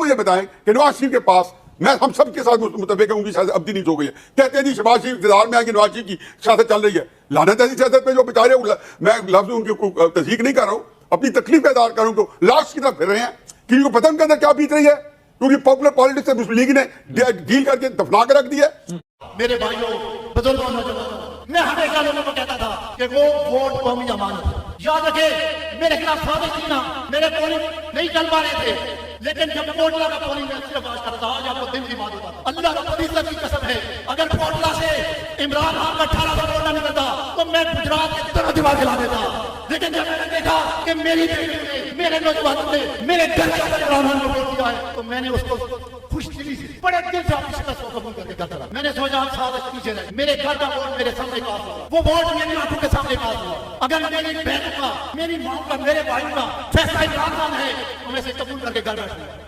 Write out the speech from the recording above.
मुझे बताएं कि नवाज शरीफ के पास, मैं हम सब के साथ मुतफिक हूं, उनकी सियासत अब्दी नहीं हो गई है, कहते हैं जी शहबाज शरीफ इक़्तिदार में आके नवाज शरीफ की सियासत चल रही है। लानत ऐसी सियासत पे जो बेचारे, मैं लफ्ज उनकी तस्दीक नहीं कर रहा हूं, अपनी तकलीफ का इज़हार कर रहा हूं, तो लास्ट की तरफ फिर रहे हैं कि उनको पता उनके अंदर क्या बीत रही है, क्योंकि पॉपुलर पॉलिटिक्स से मुस्लिम लीग ने डील करके दफना के रख दिया। मेरे भाइयों, बुजुर्गों, नौजवानों, मैं हमेशा लोगों को कहता था कि वो वोट कौमी अमानत है। याद रखे, मेरे खिलाफ साबित थी ना, मेरे पोलिंग नहीं चल पा रहे थे, लेकिन जब कोटला का पोलिंग में सिर्फ आज करता, आज आपको दिल की बात होता, अल्लाह रब्बुल इज्जत की कसम है, अगर कोटला से इमरान खान का 1800 वोट ना निकलता तो मैं गुजरात के तरह दीवार खिला देता। लेकिन जब मैंने देखा कि मेरी बेटी ने, मेरे नौजवानों ने मेरे घर का इमरान खान को वोट दिया है, तो मैंने उसको खुश दिली से, बड़े दिल से अपनी शिकस्त को कबूल करके करता रहा। मैंने सोचा हम साथ पीछे रहे, मेरे घर का वोट मेरे सामने पास हुआ, वो वोट मेरी आंखों के सामने पास हुआ। अगर मेरी बहनों का, मेरी माँ का, मेरे भाइयों का फैसला इमरान खान है, तो मैं इसे कबूल करके घर बैठूंगा।